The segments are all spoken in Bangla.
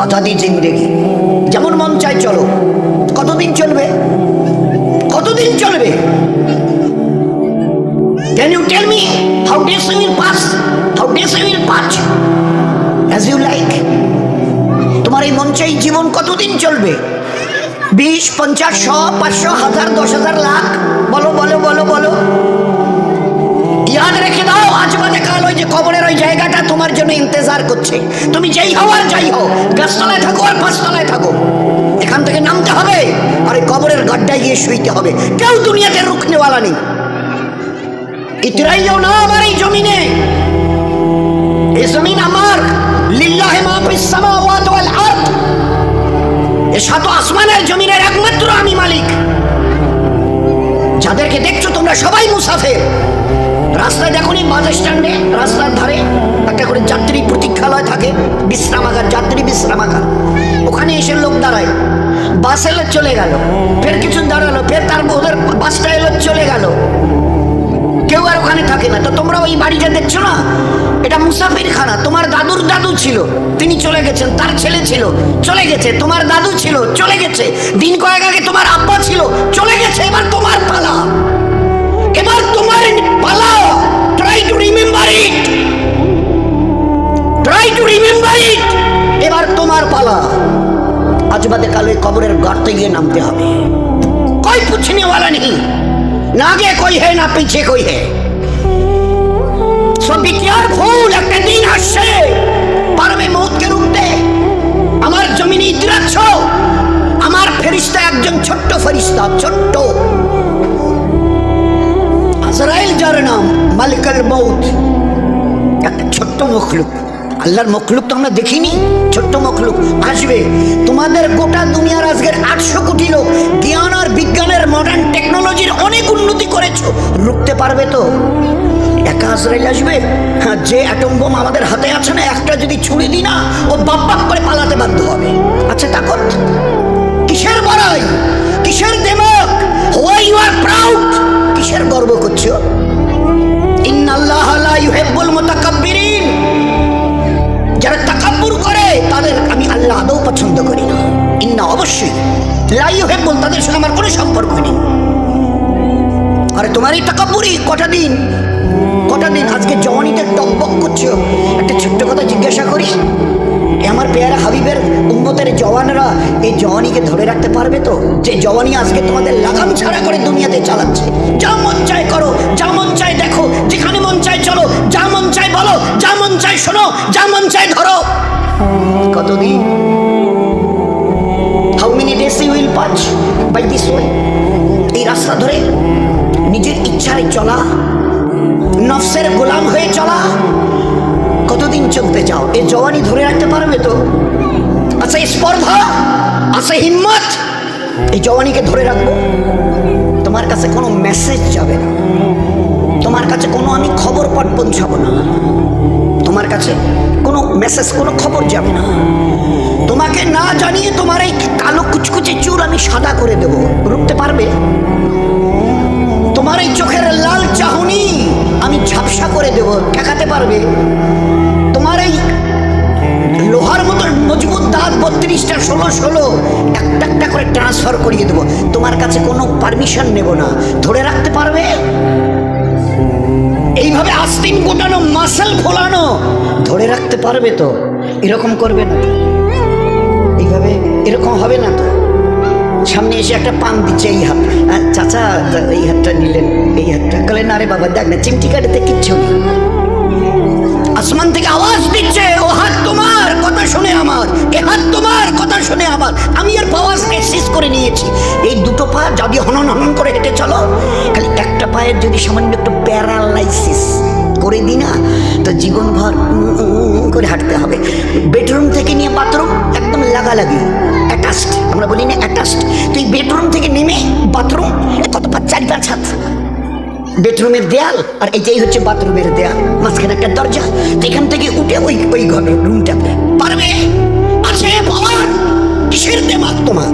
আজাদি জিন্দেগি, যেমন মন চাই চলো। কতদিন চলবে? কতদিন চলবে? Can you tell me how days you will pass? How days you will pass as you like? তোমার এই মন চাই জীবন কতদিন চলবে? 20, 50, 100, 500, 1000, 10,000, লাখ? বলো বলো বলো বলো। ইয়াদ রেখে দাও, আজ বাদে কাল ওই যে কবরের ওই জায়গাটা তোমার জন্য ইন্তজার করছে। তুমি যেই হও আর যাই হও, গাছতলায় থাকো আর পাঁচতলায় থাকো, এখান থেকে নামতে হবে আর এই কবরের গাড্ডায় গিয়ে শুইতে হবে। কেউ দুনিয়াতে রুখনেওয়ালা নেই। ইতরাইও না আমার এই জমিনে, এই জমিন আমার। লিল্লাহি মা ফিস সামাওয়াতি ওয়াল আরদ, এই সাত আসমানের জমিনের একমাত্র আমি মালিক। যাদেরকে দেখছো তোমরা সবাই মুসাফির। রাস্তায় দেখোনি বাস স্ট্যান্ডে রাস্তার ধারে একটা করে যাত্রী প্রতীক্ষালয় থাকে, বিশ্রামাগার, যাত্রী বিশ্রামাগার। ওখানে এসে লোক দাঁড়ায়, বাস এলো চলে গেল, ফের কিছু দাঁড়ালো, ফের তার ওদের বাসটা এলো চলে গেল, কেউ আর ওখানে থাকে না। তো তোমরা ওই বাড়িটা দেখছো না, এটা মুসাফির খানা। তোমার দাদুর দাদু ছিল, তিনি চলে গেছেন, তার ছেলে ছিল চলে গেছে, তোমার দাদু ছিল চলে গেছে, দিন কয়েক আগে তোমার আব্বা ছিল চলে গেছে। এবার তোমার পালা, এবার তোমার পালা। Try to remember it, try to remember it. এবার তোমার পালা। আজ বাদে কাল ওই কবরের গর্তে গিয়ে নামতে হবে। कोई पूछने वाला नहीं, ना आगे कोई है ना पीछे कोई है। সো বি কেয়ারফুল, একটা দিন আসছে পারবে মৌতকে রুখতে। আমার জমিনে ইতরাচ্ছ, আমার ফেরেশতা একজন ছোট্ট ফেরেশতা, ছোট্ট। আজরাইল যার নাম, মালিকুল মউত, একটা ছোট্ট মখলুক। আল্লাহর মখলুক তো আমরা দেখিনি, ছোট্ট মখলুক আসবে। তোমাদের গোটা দুনিয়ার আজকের 800 কোটি লোক জ্ঞান আর বিজ্ঞানের মডার্ন টেকনোলজির অনেক উন্নতি করেছো, রুখতে পারবে তো? একা আজরাইল আসবে? হ্যাঁ, যে অ্যাটম বোম আমাদের হাতে আছে না, একটা যদি ছুড়ে দিই না, ও বাপ বাপ করে পালাতে বাধ্য হবে। আচ্ছা তাকত কিসের বড়াই, কিসের দেমক? হোয়াই ইউ আর প্রাউড, কিসের গর্ব করছো? ইন্নাল্লাহা লা ইউহিব্বুল মুতাকাব্বিরিন, যারা তাকাব্বুর করে তাদের আমি আল্লাহ আদৌ পছন্দ করি না। ইন্না, অবশ্যই, লা ইউহিব্বুল, তাদের সঙ্গে আমার কোনো সম্পর্ক নেই। আরে তোমার এই তাকাব্বুরি কটা দিন আজকে জওয়ানিতে টকবক করছো। একটা ছোট্ট কথা জিজ্ঞাসা করি, আমার পেয়ারা হাবিবের উম্মতের জওয়ানরা এই জওয়ানিকে ধরে রাখতে পারবে তো? যে জওয়ানি আজকে তোমাদের লাগাম ছাড়া করে দুনিয়াতে চালাচ্ছে। যা মন চায় করো, যা মন চায় দেখো, যেখানে মন চায় চলো, যা মন চায় বলো, যা মন চায় শোনো, যা মন চায় ধরো। কতদিন? How many days you will pass by this way? এই রাস্তা ধরে নিজের ইচ্ছায় চলা, নফসের গোলাম হয়ে চলা, কতদিন চলতে চাও? এই জওয়ানি ধরে রাখতে পারবে তো? আচ্ছা স্পর্ধা, আচ্ছা হিম্মত, এই জওয়ানিকে ধরে রাখবো? তোমার কাছে কোনো মেসেজ যাবে না, তোমার কাছে কোনো আমি খবর পাঠ পৌঁছাবো না, তোমার কাছে কোনো মেসেজ, কোনো খবর যাবে না। তোমাকে না জানিয়ে তোমার এই কালো কুচকুচে চুল আমি সাদা করে দেব, রুখতে পারবে? তোমার এই চোখের লাল চাহনি আমি ঝাপসা করে দেব, ঠেকাতে পারবে? তোমার এই লোহার মতো মজবুত দাঁত 32টা 16 একটা একটা করে ট্রান্সফার করিয়ে দেবো, তোমার কাছে কোনো পারমিশন নেব না, ধরে রাখতে পারবে? এইভাবে আস্তিন গোটানো, মাসেল ফোলানো, ধরে রাখতে পারবে তো? এরকম করবে না তো? এইভাবে এরকম হবে না তো? সামনে এসে একটা পান দিচ্ছে, এই হাত, চাচা এই হাতটা নিলেন, এই হাতটা গেলে না রে বাবা, দেখ না চিমটি কাটিতে কিচ্ছু নেই। আসমান থেকে আওয়াজ দিচ্ছে, ও হাত তোমার কথা শুনে আমার, এ হাত তোমার কথা শুনে আমার। আমি আর পাওয়াজকে শেষ করে নিয়েছি। এই দুটো পা যদি হনন হনন করে হেঁটে চলো, খালি একটা পায়ের যদি সামান্য একটু প্যারালাইসিস করে দিই না, তো জীবনভর করে হাঁটতে হবে। বেডরুম থেকে নিয়ে বাথরুম একদম লাগালাগি, অ্যাটাচড, আমরা বলি না অ্যাটাচড। তো এই বেডরুম থেকে নেমে বাথরুম কত 4-5 হাত, বেডরুমের দেয়াল আর এটাই হচ্ছে বাথরুমের দেয়াল, মাঝখানে একটা দরজা। এখান থেকে উঠে ওই ঘরের রুমটাতে পারবে? আছে পাওয়ার? কিসের দেমাগ তোমার,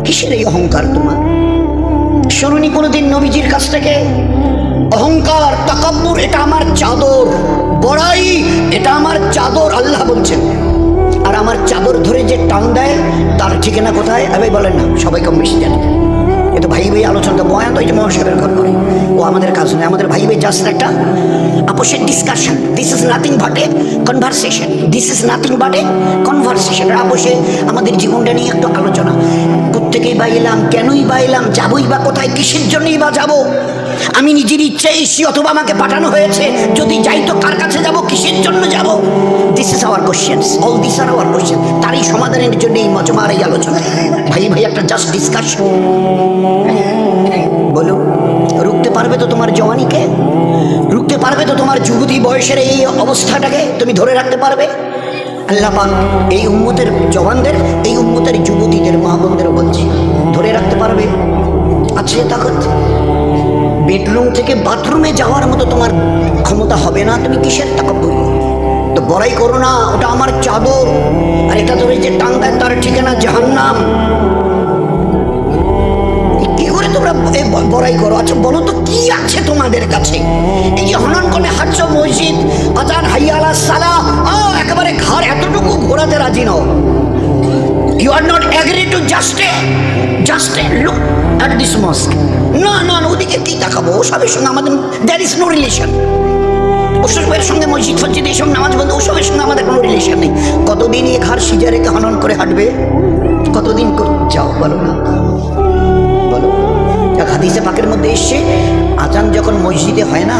কিসের এই অহংকার তোমার? শুনুনি কোনোদিন নবীজির কাছ থেকে অহংকার, তাকাব্বুর এটা আমার চাদর, বড়াই এটা আমার চাদর, আল্লাহ বলছেন। আর আমার চাদর টান দেয় তার ঠিকানা কোথায় আরে বলেন না, সবাই কম বেশি জানে। এ তো ভাই ভাই আলোচনা বয়ান তো এই যে মহাশয়ের ঘর করে, ও আমাদের কাজ নয়। আমাদের ভাই ভাই জাস্ট একটা আপোষের discussion. This is nothing but a conversation, this is nothing but a conversation. আপোষে আমাদের জীবনটা নিয়ে একটু আলোচনা। কোত্থেকেই বা এলাম, কেনই বা এলাম, যাবই বা কোথায়, কিসের জন্যই বা যাব? আমি নিজের ইচ্ছায় এসেছি অথবা আমাকে পাঠানো হয়েছে? যদি যাই তো কার কাছে যাব, কিসের জন্য যাব? This is our questions, all this are our question. তারই সমাধানের জন্য এই মজমার এই আলোচনা। ভাই ভাই একটা জাস্ট ডিসকাশন। বলো, রুখতে পারবে তো তোমার জওয়ানিকে? রুখতে পারবে তো তোমার যুবতী বয়সের এই অবস্থাটাকে? তুমি ধরে রাখতে পারবে? আল্লাহ পাক এই উম্মতের জওয়ানদের, এই উম্মতের যুবতীদের, মা বোনদেরও বলছি, ধরে রাখতে পারবে? আছে তাকত? বেডরুম থেকে বাথরুমে যাওয়ার মতো তোমার ক্ষমতা হবে না, তুমি কিসের তাকাব্বুর? তো বড়াই করো না, ওটা আমার চাদর, আর এটা ধরে যে টাঙ্গায় তার ঠিকানা জাহান্নাম। কি করে তোমরা বড়াই করো? আচ্ছা বলো তো কি আছে তোমাদের কাছে? এই যে হনন করে হাঁটছো মসজিদ, আজান হাইয়া আলাস সালাহ, একেবারে ঘর এতটুকু ঘোরাতে রাজি নও। You are not agree to just look at this mosque. না না, ওদিকে কি তাকাবো? ওসবের সঙ্গে আমাদের there is no relation. ওসবের সঙ্গে মসজিদ ফসজিদ এইসব নামাজ বন্ধ, ওসবের সঙ্গে আমাদের কোনো রিলেশন নেই। কতদিন এই ঘর সিজা রেখে হনন করে হাঁটবে? কতদিন যাও বলো না, বলো। এক হাদিসে পাকের মধ্যে এসছে, আজান যখন মসজিদে হয় না,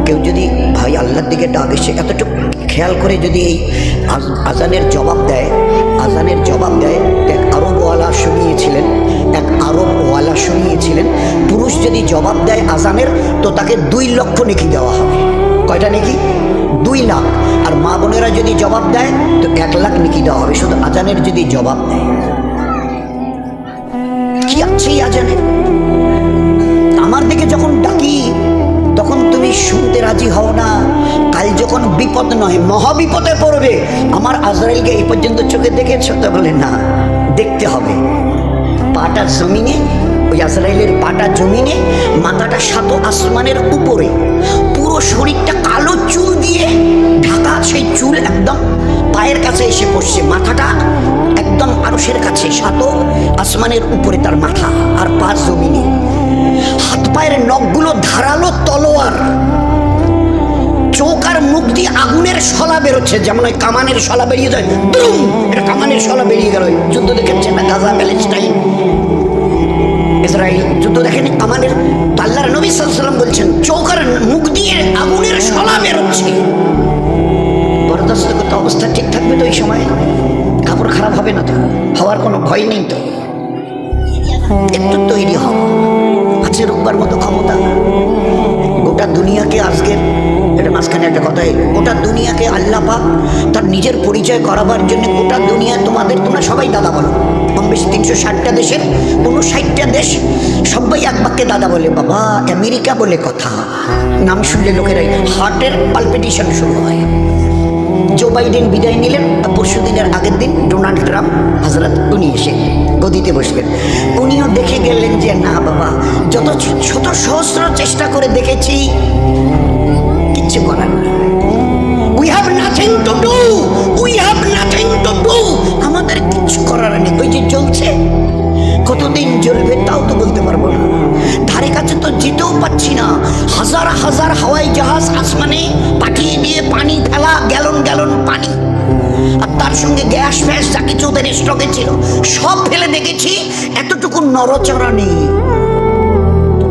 কেউ যদি ভাই আল্লাহর দিকে ডাক এসে এতটুকু খেয়াল করে যদি এই আজানের জবাব দেয়, আজানের জবাব দেয়, এক আরবওয়ালা শুনিয়েছিলেন, পুরুষ যদি জবাব দেয় আজানের, তো তাকে 2 লক্ষ নেকি দেওয়া হবে। কয়টা নেকি? 2 লাখ। আর মা বোনেরা যদি জবাব দেয় তো 1 লাখ নেকি দেওয়া হবে, শুধু আজানের যদি জবাব দেয়। কি আছে এই আজানের? আমার দিকে যখন ডাকি তখন তুমি শুনতে রাজি হও না। কাল যখন বিপদ নয় মহাবিপদে পড়বে, আমার আজরাইলকে এই পর্যন্ত চোখে দেখেছ? তো বলে না, দেখতে হবে। পাটা জমিনে, ওই আজরাইলের পাটা জমিনে, মাথাটা 7 আসমানের উপরে, পুরো শরীরটা কালো চুল দিয়ে ঢাকা। সেই চুল একদম পায়ের কাছে এসে পড়ছে, মাথাটা একদম আরশের কাছে, 7 আসমানের উপরে তার মাথা, আর পা জমিনে। হাত পায়ের নখগুলো ধারালো তলোয়ার, চোখ আর মুখ দিয়ে আগুনের শলা বেরোচ্ছে, যেমন ওই কামানের শলা বেরিয়ে যায়, দুম, এটা কামানের শলা বেরিয়ে গেল। যুদ্ধ দেখেছে না, গাজা, প্যালেস্টাইন, ইসরায়েল যুদ্ধ দেখেনি কামানের? আল্লাহর নবী সাল্লাল্লাহু আলাইহি ওয়াসাল্লাম বলছেন, চোখ আর মুখ দিয়ে আগুনের শলা বেরোচ্ছে। বরদাস্ত করতে অবস্থা ঠিক থাকবে তো? এই সময় কাপড় খারাপ হবে না তো? হওয়ার কোনো ভয় নেই তো? একটু তৈরি হও, আছে রোববার মতো ক্ষমতা। গোটা দুনিয়াকে আজকের, এটা মাঝখানে একটা কথা এলো, গোটা দুনিয়াকে আল্লাহ পাক তার নিজের পরিচয় করাবার জন্য গোটা দুনিয়া তোমরা সবাই দাদা বলো। কম বেশি 360টা দেশের 59টা দেশ সবাই এক বাক্যে দাদা বলে। বাবা আমেরিকা বলে কথা, নাম শুনলে লোকেরাই হার্টের পালপিটেশন শুরু হয়। জো বাইডেন বিদায় নিলেন, পরশু দিনের আগের দিন ডোনাল্ড ট্রাম্প হজরত উনি এসে গদিতে বসলেন। উনিও দেখে গেলেন যে না বাবা, যত শত সহস্র চেষ্টা করে দেখেছি, কিচ্ছু করার নেই। We have nothing to do, we have nothing to do, আমাদের কিচ্ছু করার নেই। ওই যে জ্বলছে, কতদিন জ্বলবে তাও তো বলতে পারবো না। ধারে কাছে তো যেতেও পাচ্ছি না। হাজার হাজার হাওয়াই জাহাজ আসমানে পাঠিয়ে দিয়ে পানি ফেলা, গ্যালন গ্যালন পানি, আর তার সঙ্গে গ্যাস ফ্যাস যা কিছু ওদের স্টকে ছিল সব ফেলে দেখেছি, এতটুকু নড়চড়া নেই।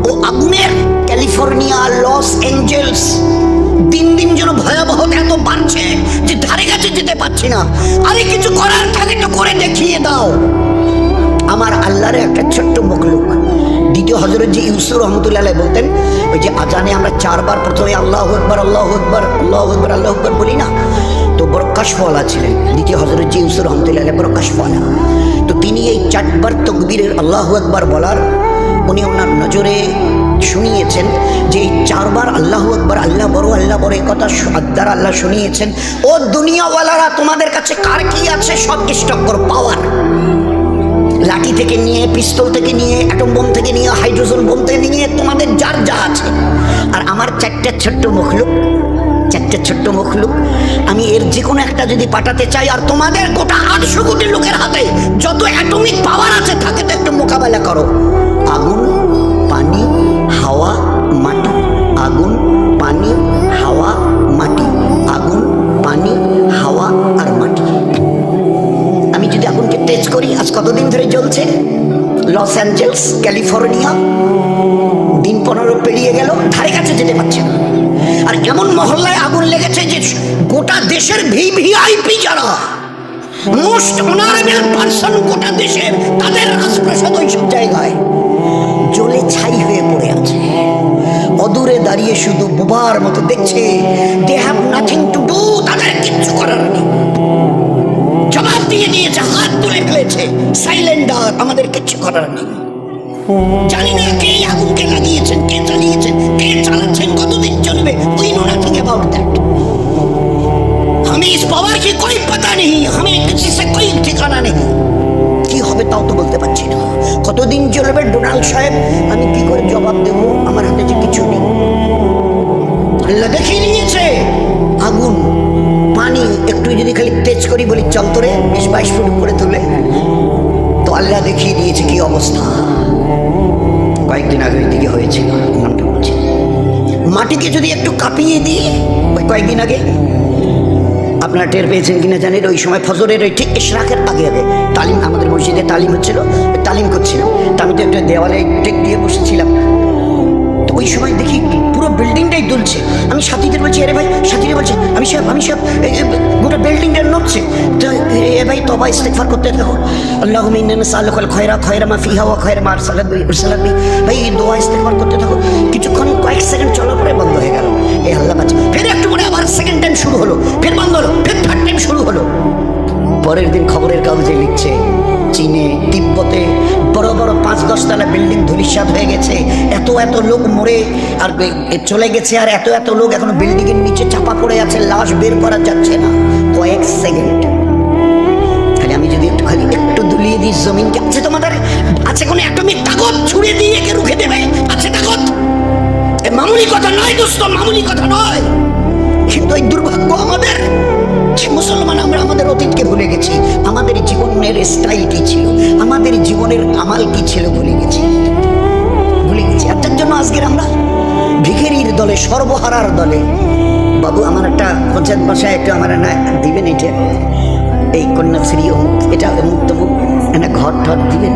ও আগুনের ক্যালিফোর্নিয়া, লস এঞ্জেলস দিন দিন যেন ভয়াবহ এত বাড়ছে যে ধারে কাছে যেতে পারছি না। আরে কিছু করার থাকে তো করে দেখিয়ে দাও। আমার আল্লাহর একটা ছোট্ট মখলুক, দ্বিতীয় হযরত জি ইউসুফ রহমতুল্লাহ আলাইহি বলতেন, ওই যে আজানে আমরা 4 বার প্রথমে আল্লাহু আকবার আল্লাহু আকবার আল্লাহু আকবার আল্লাহু আকবার বলি না, তো বড় কাশফওয়ালা ছিলেন দ্বিতীয় হযরত জি ইউসুফ রহমতুল্লাহ আলাইহি, বড় কাশফওয়ালা। তো তিনি এই 4 বার তাকবীরের আল্লাহু আকবার বলার উনি ওনার নজরে শুনিয়েছেন যে এই 4 বার আল্লাহু আকবার, আল্লাহ বড় এই কথা দ্বারা আল্লাহ শুনিয়েছেন, ও দুনিয়াওয়ালারা তোমাদের কাছে কার কি আছে সব স্টক করো। পাওয়ার, লাঠি থেকে নিয়ে, পিস্তল থেকে নিয়ে, অ্যাটম বোম থেকে নিয়ে, হাইড্রোজেন বোম থেকে নিয়ে, তোমাদের যার যা আছে। আর আমার 4টা ছোট্ট মখলুক, 4 এটা ছোট্ট মখলুক, আমি এর যে কোনো একটা যদি পাঠাতে চাই, আর তোমাদের গোটা 800 কোটি লোকের হাতে যত অ্যাটমিক পাওয়ার আছে থাকে, তো একটু মোকাবেলা করো। আগুন, পানি, হাওয়া, মাটি। আগুন, পানি, হাওয়া, মাটি। আগুন, পানি, হাওয়া আর মাটি। আমি যদি আগুনকে টেস্ট করি, আজ কতদিন ধরে জ্বলছে? লস অ্যাঞ্জেলস, ক্যালিফোর্নিয়া, দিন 15 পেরিয়ে গেল, ধারে কাছে যেতে পারছে না। আর এমন মহল্লায় আগুন লেগেছে যে গোটা দেশের ভিভিআইপি যারা মোস্ট অনারেবল পারসন গোটা দেশের, তাদের রাজপ্রাসাদ ওইসব জায়গায় জ্বলে ছাই হয়ে পড়ে আছে। অদূরে দাঁড়িয়ে শুধু বোবার মতো দেখছে। They have nothing to do, তাদের কিচ্ছু করার নেই। জবাব দিয়ে দিয়েছে, হাত তুলে ফেলেছে, সাইলেন্ডার, আমাদের কিচ্ছু করার নেই। জানি না কে আগুনকে লাগিয়েছেন, কে চালিয়েছেন, কে চালাচ্ছেন, কতদিন চলবে, we know nothing about that. हमें इस पावर की कोई पता नहीं, हमें किसी से कोई ठिकाना नहीं। কি হবে তাও তো বলতে পারছি না। কতদিন চলবে ডোনাল্ড সাহেব, আমি কি করে জবাব দেব? আমার হাতে যে কিছু নেই। আল্লাহ দেখিয়ে নিয়েছে আগুন, পানি একটু যদি খালি তেজ করি, বলি চল তোরে 20-22 ফুট উপরে তুলে, তো আল্লাহ দেখিয়ে দিয়েছে কি অবস্থা। কয়েকদিন আগে ওই দিকে হয়েছিল, মনটা বলছে। মাটিকে যদি একটু কাঁপিয়ে দিই, ওই কয়েকদিন আগে আপনারা টের পেয়েছেন কিনা জানেন, ওই সময় ফজরের ওই ঠিক ইশরাকের আগে আগে তালিম, আমাদের মসজিদে তালিম হচ্ছিল, তালিম করছিলাম। তা আমি তো একটা দেওয়ালে টেক দিয়ে বসেছিলাম। তো ওই সময় দেখি পুরো বিল্ডিংটাই দুলছে। আমি সাথীদের বলছি, আরে ভাই, সাথীরা বলছে আমি সব গোটা বিল্ডিংটা নড়ছে। তো এ ভাই তবা ইস্তেগফার করতে থাকো, আল্লাহুম্মা ইন্না নাসআলুকাল খায়রা মা ফিহা ওয়া খায়রা মা আরসালাত বিহি। ভাই দোয়া ইস্তেগফার করতে থাকো। কিছুক্ষণ কয়েক সেকেন্ড চলার পরে বন্ধ হয়ে গেল। এ আল্লাহ বাঁচা। ফের একটু পরে আবার সেকেন্ড টাইম শুরু হলো, ফের বন্ধ হলো, ফের থার্ড টাইম শুরু হলো। পরের দিন খবরের কাগজে লিখছে, চীনে, তিব্বতে বড় বড় 5-10 তলা বিল্ডিং ধূলিসাৎ হয়ে গেছে, এত এত লোক মরে আর চলে গেছে, আর এত এত লোক এখনো বিল্ডিং এর নিচে চাপা পড়ে আছে, লাশ বের করা যাচ্ছে না। কয়েক সেকেন্ড খালি আমি যদি একটু খালি একটু দুলিয়ে দিই জমিনকে, আছে তোমাদের আছে কোনো অ্যাটমিক তাকত ছুড়ে দিয়ে একে রুখে দেবে? আছে তাকত? মামুলি কথা নয় দোস্ত, মামুলি কথা নয়। কিন্তু এই দুর্ভাগ্য আমাদের, মুসলমান আমরা আমাদের অতীতকে ভুলে গেছি। আমাদের জীবনের স্টাইল কি ছিল, আমাদের জীবনের আমাল কি ছিল ভুলে গেছি। আর তার জন্য আজকের আমরা ভিখারির দলে, সর্বহারার দলে। বাবু আমার একটা পঞ্চায়েত বাসায় একটু আমার না দিবেন, এটা এই কন্যাশ্রী অমুক, এটা অমুক তমুক, একটা ঘর ঠর দিবেন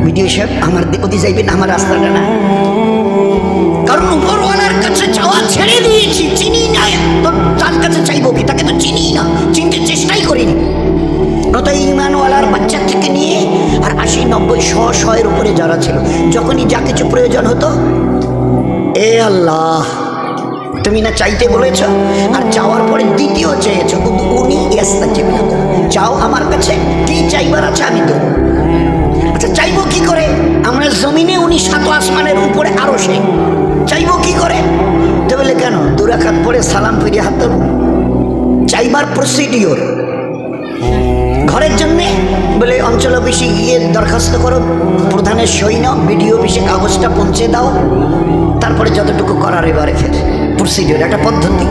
ভিডিও সাহেব, আমার ওদি যাইবেন, আমার রাস্তাটা না। কারণ উপরওয়ালার কাছে চাওয়া ছেড়ে দিয়েছি, চিনি না তো তার কাছে চাইবো কি? তাকে তো চিনি না, চিনতে চেষ্টাই করিনি। নত ইমানওয়ালার বাচ্চা থেকে নিয়ে আর 80-90-100-100-এর উপরে যারা ছিল, যখনই যা কিছু প্রয়োজন হতো, এ আল্লাহ তুমি না চাইতে বলেছ, আর চাওয়ার পরে দ্বিতীয় চেয়েছ, উনি চাও আমার কাছে কি চাইবার আছে আমি দেবো। আচ্ছা চাইবো কি করে? আমরা জমিনে, উনি 7 আসমানের উপরে, আরো সে চাইবো কি করে? তো বলে কেন 2 রাকাত পরে সালাম ফিরিয়ে হাত ধরো। চাইবার প্রসিডিওর ঘরের জন্যে বলে অঞ্চল অফিসে গিয়ে দরখাস্ত করো, প্রধানের সই নাও, বিডিও অফিসে কাগজটা পৌঁছে দাও, তারপরে যতটুকু করার এবারে ফের প্রসিডিওর, একটা পদ্ধতি।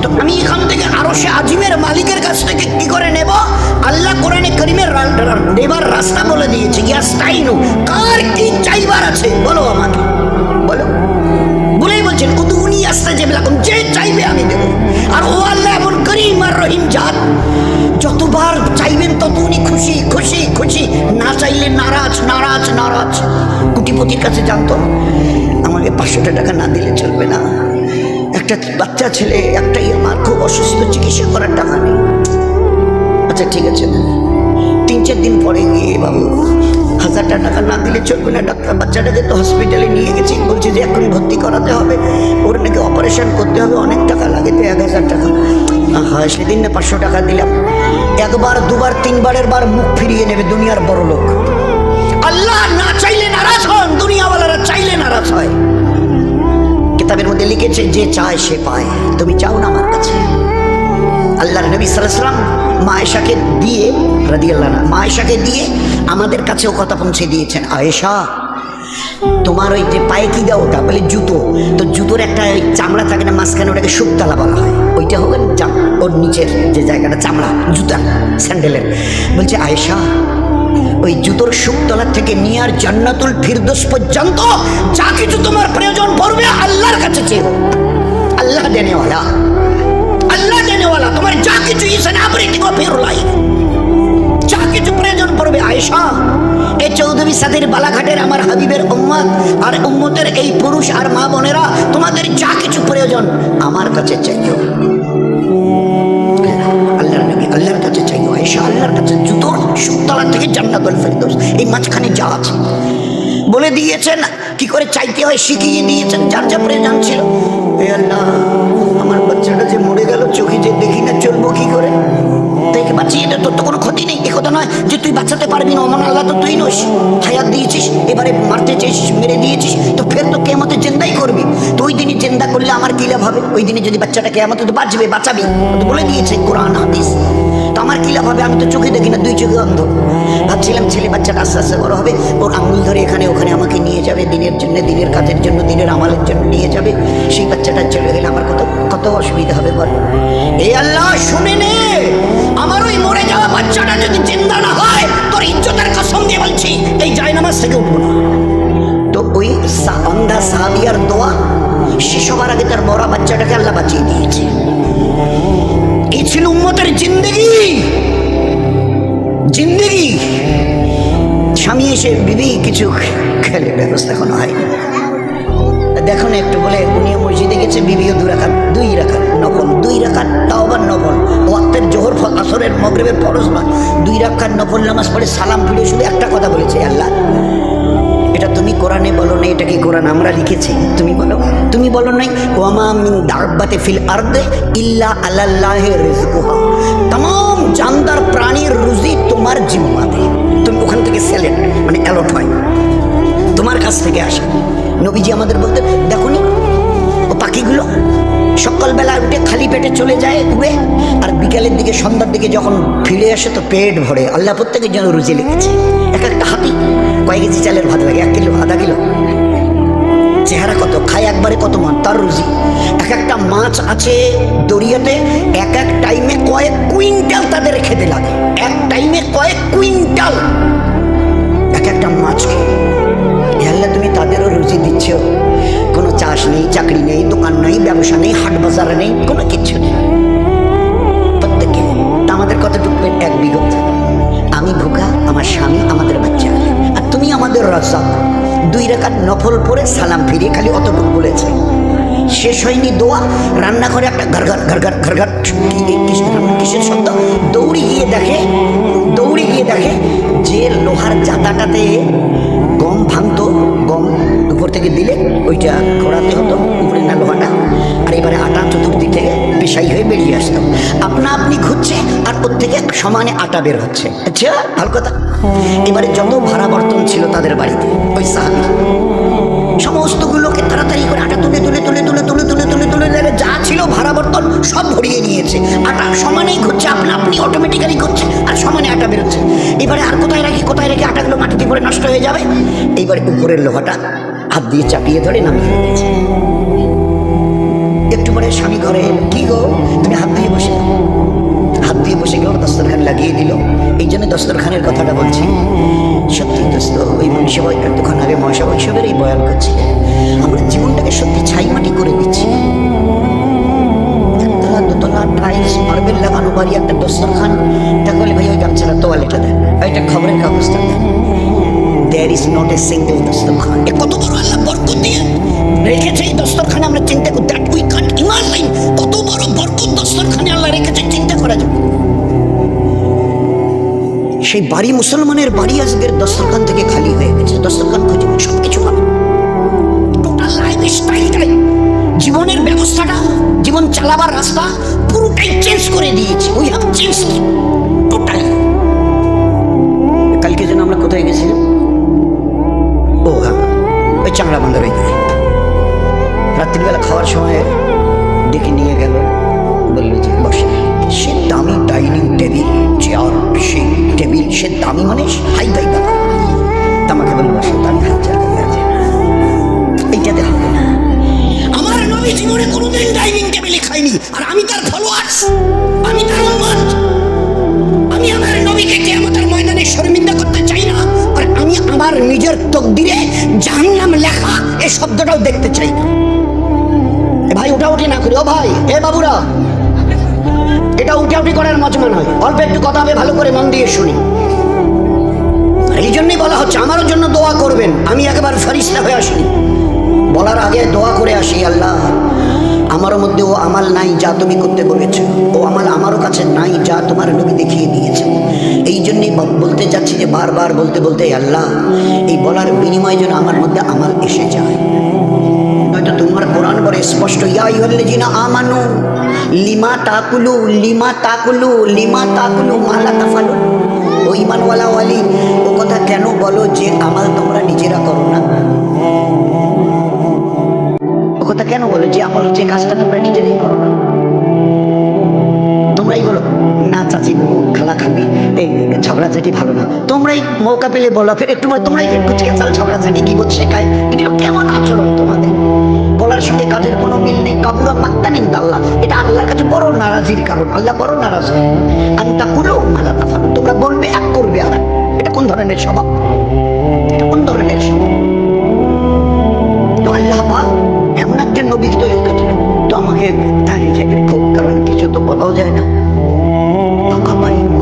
তো আমি এখান থেকে আরো সে আজিমের মালিকের কাছ থেকে কি করে নেব? আল্লাহ কোরআনে কারীমের নেবার রাস্তা বলে দিয়েছে। ইয়াস্তাইনু, কার কি চাইবার আছে বলো আমাকে, বলো। বলেই বলছেন উদুনি আস্তাজিব লাকুম, যে চাইবে আমি দেব। আর ও আল্লাহ এমন করিম আর রহিম জাত, যতবার চাইবেন তত উনি খুশি খুশি খুশি, না চাইলে নারাজ নারাজ নারাজ। কোটিপতির কাছে জানতো আমাকে 500 টাকা না দিলে চলবে না, একটা বাচ্চা ছেলে একটাই আমার, খুব অসুস্থ, চিকিৎসা করার টাকা নেই। আচ্ছা ঠিক আছে না, 3-4 দিন পরে গিয়ে বাবু 1000 টাকা না দিলে চলবে না, ডাক্তার বাচ্চাটাকে তো হসপিটালে নিয়ে গেছি, বলছে যে এখন ভর্তি করাতে হবে, ওর নাকি অপারেশন করতে হবে, অনেক টাকা লাগে, তো 1000 টাকা। হ্যাঁ সেদিন না 500 টাকা দিলাম। 1 বার 2 বার 3 বারের বার মুখ ফিরিয়ে নেবে দুনিয়ার বড় লোক। আল্লাহ না চাইলে নারাজ হন, দুনিয়াওয়ালারা চাইলে নারাজ হয়। কিতাবের মধ্যে লিখেছে যে চায় সে পায়। তুমি চাও না আমার কাছে? আল্লাহর নবী সাল্লাল্লাহু আলাইহি ওয়াসাল্লাম মা আয়েশাকে দিয়ে রাদিয়াল্লাহু আনহা, মা আয়েশাকে দিয়ে আমাদের কাছেও কথা পৌঁছে দিয়েছেন। আয়েশা তোমার ওই যে পায়ে কি দাও ওটা বলে জুতো, তো জুতোর একটা ওই চামড়া থাকে না মাঝখানে, ওটাকে শুকতলা বলা হয়, ওইটা হবে ওর নিচের যে জায়গাটা চামড়া জুতা স্যান্ডেলের। বলছে আয়েশা ওই জুতোর শুকতলা থেকে নিয়ে আর জান্নাতুল ফিরদৌস পর্যন্ত যা কিছু তোমার প্রয়োজন পড়বে আল্লাহর কাছে চেয়ে, আল্লাহ দেনেওয়ালা, আল্লাহ দেনেওয়ালা, তোমার যা কিছু ইসেন এভরিথিং অফ ইওর লাইফ, যা কিছু প্রয়োজন পড়বে আয়েশা, এই চৌধুরী সাদের বালাঘাটের আমার হাবিবের উম্মত আর উম্মতের এই পুরুষ আর মা বোনেরা, তোমাদের যা কিছু প্রয়োজন আমার কাছে চাইও, আল্লাহর নবী আল্লাহর কাছে চাইও, আয়েশা আল্লাহর কাছে, জুতোর শুকতলা থেকে জান্নাতুল ফিরদৌস এই মাঝখানে যা আছে বলে দিয়েছেন, কি করে চাইতে হয় শিখিয়ে দিয়েছেন, যার যা প্রয়োজন ছিল। হে আল্লাহ, আমার বাচ্চাটা যে মরে গেল, চোখে যে দেখি না, চলবো কি করে, দেখে বাঁচিয়ে দে, তোর তো কোনো ক্ষতি নেই, এ কথা নয় যে তুই বাঁচাতে পারবি না, অমন আল্লাহ তো তুই নস, হায়াত দিয়েছিস, এবারে মারতে চেয়েছিস, মেরে দিয়েছিস, তো ফের তো কেয়ামতে জিন্দাই করবি, তো ওই দিনই জিন্দা করলে আমার কি লাভ হবে, ওই দিনে যদি বাচ্চাটা কেয়ামতে তো বাঁচবে, বাঁচাবি, তো বলে দিয়েছে কোরআন হাদিস, তো আমার কি লাভ হবে, আমি তো চোখে দেখি না, দুই চোখে অন্ধ। ভাবছিলাম ছেলে বাচ্চাটা আস্তে আস্তে বড় হবে, ওর আঙুল ধরে এখানে ওখানে আমাকে নিয়ে যাবে, দিনের জন্য, দিনের কাজের জন্য, দিনের আমালের জন্য নিয়ে যাবে, সেই বাচ্চাটা চলে গেলে আমার কত কত অসুবিধা হবে বল। এই আল্লাহ শুনে নে, আমার ওই মরে যাওয়া বাচ্চাটা যদি জিন্দা না হয়, তোর ইজ্জতের কসম দিয়ে বলছি এই জায়নামাজ থেকে উঠবো না। তো ওই অন্ধা সাহাবিয়ার দোয়া শেষ হবার আগে তার মরা বাচ্চাটাকে আল্লাহ বাঁচিয়ে দিয়েছে। এই ছিল উম্মতের জিন্দেগি, জিন্দেগি। স্বামী এসে বিবি কিছু খেলে, ব্যবস্থা কোনো হয়নি, দেখো না একটু বলে, উনিও মসজিদে গেছে, বিবিও দুই রাকাত নফল, 2 রাকাত, তাও আবার নফল, ওয়াক্তের জোহর আসরের মাগরিবের ফরজ নয়, 2 রাকাত নফল নামাজ পড়ে সালাম ফিরে শুধু একটা কথা বলেছে, আল্লাহ এটা তুমি কোরআনে বলো না, এটা কি কোরআন আমরা লিখেছি, তুমি বলো, তুমি বলো নাই ওয়ামা মিন দাব্বাতি ফিল আরদি ইল্লা আলাল্লাহি রিজকুহা, तमाम জানদার প্রাণীর রুজি তোমার জিম্মাতে, তুমি ওখান থেকে সিলেক্ট মানে অ্যালট হয়, তোমার কাছ থেকে আসে। নবীজি আমাদের বলতেন, দেখো নি ও পাখিগুলো সকালবেলা উঠে খালি পেটে চলে যায় উড়ে, আর বিকেলের দিকে সন্ধ্যার দিকে যখন ফিরে আসে তো পেট ভরে, আল্লাহ প্রত্যেকের জন্য রুজি লিখেছে। এক একটা হাতি কয়েক কেজি চালের ভাত লাগে, 1 কিলো আধা কিলো, চেহারা কত, খায় একবারে কত মান, তার রুজি। এক একটা মাছ আছে দরিয়াতে, এক এক টাইমে কয়েক কুইন্টাল তাদের খেতে লাগে, এক টাইমে কয়েক কুইন্টাল এক একটা মাছকে। আল্লাহ তুমি তাদেরও রুজি দিচ্ছ, কোনো চাষ নেই, চাকরি নেই, দোকান নেই, ব্যবসা নেই, হাট বাজার নেই, কোনো কিচ্ছু নেই প্রত্যেকে। আমাদের কতটুকু পেট, 1 বিঘত, আমি ভুকা, আমার স্বামী, আমাদের বাচ্চা, আর তুমি আমাদের রাজ্জাক। 2 রাকাত নফল পড়ে সালাম ফিরিয়ে খালি অতটুকু বলেছে, শেষ হয়নি দোয়া, রান্নাঘরে একটা ঘরঘর ঘরঘর ঘরঘর কিসের শব্দ, দৌড়ে গিয়ে দেখে যে লোহার জাতাটাতে গম ভাঙতো, গম উপর থেকে দিলে ওইটা ঘোরাতে হতো, উপরে না লোহাটা, আর এবারে আটা চতুর্দিক থেকে পেশাই হয়ে বেরিয়ে আসতো, আপনা আপনি ঘুরছে আর ওর থেকে সমানে আটা বের হচ্ছে। আচ্ছা ভালো কথা। এবারে যত ভাড়া বর্তন ছিল তাদের বাড়িতে, ওই সাহাবী সমস্তগুলোকে তাড়াতাড়ি করে আটা তুলে তুলে তুলে তুলে তুলে তুলে তুলে তুলে তুলে যা ছিল ভাড়া বর্তন সব ভরিয়ে নিয়েছে, আটা সমানেই ঘুরছে, আপনা আপনি অটোমেটিক্যালি ঘুরছে আর সমানে আটা বেরোচ্ছে। এবারে আর কোথায় রেখে আটাগুলো মাটিতে পড়ে নষ্ট হয়ে যাবে, এইবারে উপরের লোহাটা হাত দিয়ে চাপিয়ে ধরে নামিয়ে দিয়েছে। একটু পরে স্বামী ঘরে এলো, কি গো তুমি হাত দিয়ে বসে, হাত দিয়ে বসে গেল, দস্তরখান লাগিয়ে দিল। এই জন্য দস্তরখানের কথাটা বলছি, সত্যি দোস্ত, ওই মনীষাবাই এতক্ষণ আগে মহাশয় বৈশবের এই বয়ান করছিলেন, আমরা জীবনটাকে সত্যি ছাই মাটি করে দিচ্ছি। একতলা দোতলা টাইলস মার্বেল লাগানো বাড়ি, একটা দস্তরখান, তাহলে ভাই ওই গামছাটা তোয়ালেটা দেন, ওইটা খবরের কাগজটা দেন, there is not a single দস্তরখান। এ কত বড় আল্লাহ বরকত দিয়ে রেখেছে এই দস্তরখানে, আমরা চিন্তা করি, দ্যাট উই কান্ট ইমাজিন, কত বড় বরকত দস্তরখানে আল্লাহ রেখেছে, চিন্তা করা যাবে। সেই বাড়ি, মুসলমানের বাড়ি আজকের দস্তরখান থেকে খালি হয়ে গেছে, দস্তরখান খুঁজে সব কিছু পাবে, টোটাল লাইফ স্টাইলটাই, জীবনের ব্যবস্থাটা, জীবন চালাবার রাস্তা পুরোটাই চেঞ্জ করে দিয়েছে। We have changed totally. কালকে যেন আমরা কোথায় গেছিলাম, ও হ্যাঁ ওই চাংড়া বান্ধার ওইখানে, রাত্রিবেলা খাওয়ার সময় ডেকে নিয়ে গেল, বললো যে বসে, সে দামি ডাইনিং টেবিল, চেয়ার, সে টেবিল, সে দামি মানে হাই ফাই ব্যাপার, আমাকে বললো বসে, আমি হাত জায়গায় আছে, কথা হবে, ভালো করে মন দিয়ে শুনি। এই জন্যই বলা হচ্ছে আমারও জন্য দোয়া করবেন। আমি একেবারে ফেরেশতা হয়ে আসিনি, বলার আগে দোয়া করে আসি, আল্লাহ আমারও মধ্যে ও আমাল নাই যা তুমি করতে বলেছো, ও আমাল আমারও কাছে নাই যা তোমার নবী দেখিয়ে দিয়েছে। এই জন্যই বলতে যাচ্ছি যে বারবার বলতে বলতে আল্লাহ এই বলার বিনিময়ে যেন আমার মধ্যে আমাল এসে যায়। নয়তো তোমার কোরআন বলে স্পষ্ট, ইয়া আইয়ুহাল্লাযীনা আমানু লিমা তাকুলু লিমা তাকুলু লিমা তাকুলু মা লা তাফালুন। ও ঈমানওয়ালা ওয়ালি, ও কথা কেন বলো যে আমাল তোমরা নিজেরা করো না? ও কথা কেন বলো যে আমল, যে কাজটা তোমরা নিজেরাই করো না? তোমরাই বলো না চাচি খালা খাবি, এই ঝগড়াঝাটি ভালো না। তোমরাই মৌকা পেলে বলো, ফের একটু তোমরাই চাল ঝগড়াঝাটি কি বলছে শেখায়। এটা কেমন আচরণ তোমাদের? বলার সঙ্গে কাজের কোনো মিল নেই। কাবুরা মাক্তান ইনদাল্লাহ, এটা আল্লাহর কাছে বড় নারাজির কারণ। আল্লাহ বড় নারাজ হয়। আনতা কুলু মা লা তাফালুন, তোমরা বলবে এক করবে আর। এটা কোন ধরনের স্বভাব? এটা কোন ধরনের স্বভাব? তো আল্লাহ পাক এমন একজন নবী তৈরি করলেন, তো আমাকে দাঁড়িয়ে থেকে খুব, কারণ কিছু তো বলাও যায় না।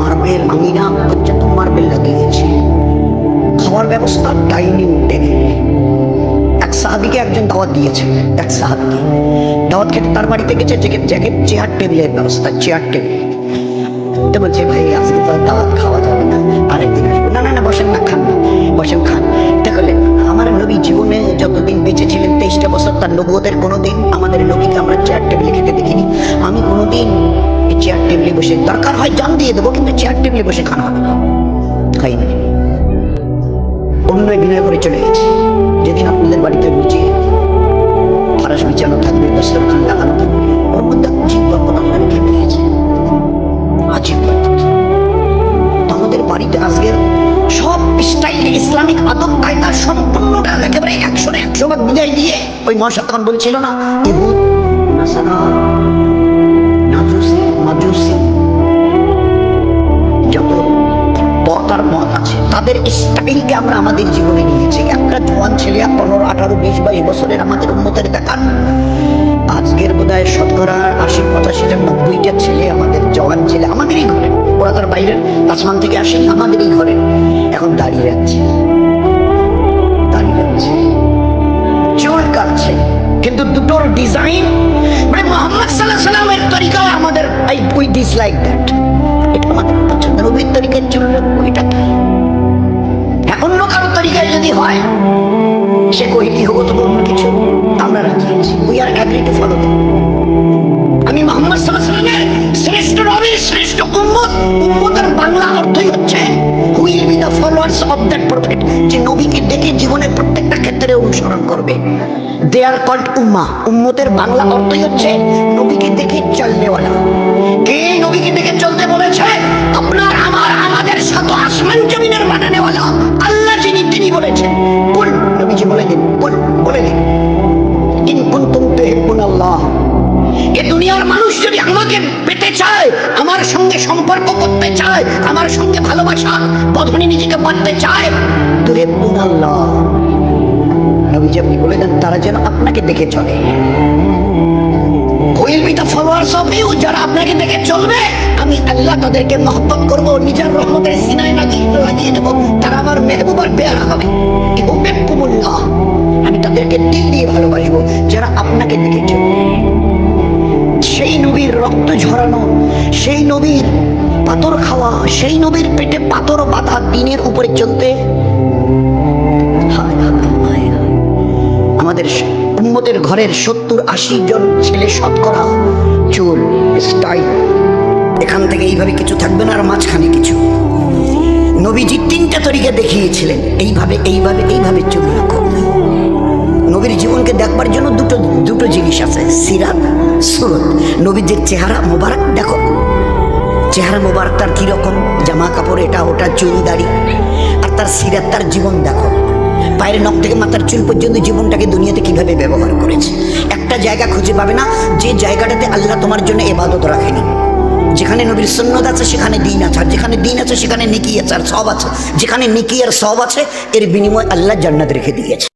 মার্বেল আমি না পর্যন্ত মার্বেল লাগিয়েছি, খাওয়ার ব্যবস্থা ডাইনিং টেবিল। এক সাহাবীকে একজন দাওয়াত দিয়েছে, এক সাহাবীকে দাওয়াত খেতে তার বাড়িতে গেছে, চেয়ার টেবিলের ব্যবস্থা, চেয়ার টেবিল। তো বলছে ভাই আজকে তো দাওয়াত খাওয়া যাবে না, আরেকদিন আসবো। না না না, বসেন না, খান, বসেন খান। দেখলেন আমার নবী জীবনে যতদিন বেঁচে ছিলেন 23টা বছর, তার নবুয়তের কোনোদিন আমাদের নবীকে আমরা চেয়ার টেবিলে খেতে দেখিনি। আমি কোনোদিন এই চেয়ার টেবিলে বসে, দরকার হয় জান দিয়ে দেবো, কিন্তু চেয়ার টেবিলে বসে খাওয়া হবে না, খাইনি। অন্য বিনয় করে চলে গেছে। যেদিন আপনাদের বাড়িতে রুচি ফারাস বিছানো থাকবে, দস্তরখান লাগানো থাকবে, ওর মধ্যে আজীব বরকত আপনার খেতে গেছে, আজীব বরকত। আমাদের বাড়িতে আজকে সব স্টাইলে ইসলামিক আদব কায়দা সম্পূর্ণটা একেবারে 100% বিদায় দিয়ে, ওই মহাশয় তখন বলছিল না, ইহুদ নাসারা মাজুসি যত পথ আর মত আছে তাদের স্টাইলকে আমরা আমাদের জীবনে নিয়েছি। একটা জোয়ান ছেলে 15, 18, 20, 22 বছরের আমাদের উন্মতের দেখান, আজকের বোধহয় শতকরা 80, 85, 90টা ছেলে আমাদের জওয়ান ছেলে আমাদেরই ঘরে, ওরা তার বাইরের আসমান থেকে আসে, আমাদেরই ঘরে এখন দাঁড়িয়ে যাচ্ছে, চুল কাটছে, কিন্তু দুটোর ডিজাইন মানে মুহাম্মদ সাল্লাল্লাহু আলাইহি ওয়াসাল্লামের তরিকা আমাদের, উই ডিসলাইক দ্যাট। এটা আমাদের পছন্দ, নবীর তরিকার জন্য ওইটা। অন্য কারো তরিকায় যদি হয়, সে কইলি হোক তো অন্য কিছু, আমরা রাজি আছি, we are agree to follow. আমি মুহাম্মদ সাল্লাল্লাহু আলাইহি ওয়াসাল্লামের শ্রেষ্ঠ নবী, শ্রেষ্ঠ উম্মত। উম্মতের বাংলা অর্থই হচ্ছে who will be the followers of that prophet, যে নবীকে দেখে জীবনের প্রত্যেকটা ক্ষেত্রে অনুসরণ করবে। দে আর কল্ড উম্মাহ। উম্মতের বাংলা অর্থই হচ্ছে নবীকে দেখে চলনেওয়ালা। কে নবীকে দেখে চলতে বলেছে? আপনার আমার আমাদের সাত আসমান জমিনের বানানেওয়ালা আল্লাহ, যিনি তিনি বলেছেন, কুল, নবীজি বলে দিন, কুল বলে দিন, ইন কুনতুম তুহিব্বুনাল্লাহ, এ দুনিয়ার মানুষ যদি আমাকে পেতে চায়, আমার সঙ্গে সম্পর্ক করতে চায়, আমার সঙ্গে ভালোবাসা বন্ধনে নিজেকে বাঁধতে চায়, তুহিব্বুনাল্লাহ, নবীজি আপনি বলে দেন তারা যেন আপনাকে দেখে চলে। will be the followers of you, যারা আপনাকে দেখে চলবে, আমি আল্লাহ তাদেরকে মহব্বত করব, নিজের রহমতের সিনায় লাগিয়ে দেব, তারা আমার মেহবুবার পেয়ারা হবে। ইউহিব্বুকুমুল্লাহ, আমি তাদেরকে দিল দিয়ে ভালোবাসবো যারা আপনাকে দেখে চলবে। সেই নবীর রক্ত ঝরানো, সেই নবীর পাথর খাওয়া, সেই নবীর পেটে পাথর বাঁধা দিনের উপরে চলতে, আমাদের উম্মতের ঘরের 70-80 জন ছেলে শতকরা চুল স্টাইল, এখান থেকে এইভাবে কিছু থাকবে না, আর মাঝখানে কিছু। নবীজি 3টা তরিকা দেখিয়েছিলেন, এইভাবে এইভাবে এইভাবে চুল রাখো। নবীর জীবনকে দেখবার জন্য দুটো জিনিস আছে, সিরাত, সুরত। নবীজির চেহারা মোবারক দেখো, চেহারা মোবারক তার কিরকম, জামা কাপড় এটা ওটা, চুল দাড়ি, আর তার সিরাত, তার জীবন দেখো, পায়ের নখ থেকে মাথার চুল পর্যন্ত জীবনটাকে দুনিয়াতে কিভাবে ব্যবহার করেছে। একটা জায়গা খুঁজে পাবে না যে জায়গাটাতে আল্লাহ তোমার জন্য ইবাদত রাখেনি। যেখানে নবীর সুন্নাত আছে সেখানে দ্বীন আছে, আর যেখানে দ্বীন আছে সেখানে নেকি আছে আর সওয়াব আছে। যেখানে নেকি আর সওয়াব আছে এর বিনিময়ে আল্লাহ জান্নাত রেখে দিয়েছে।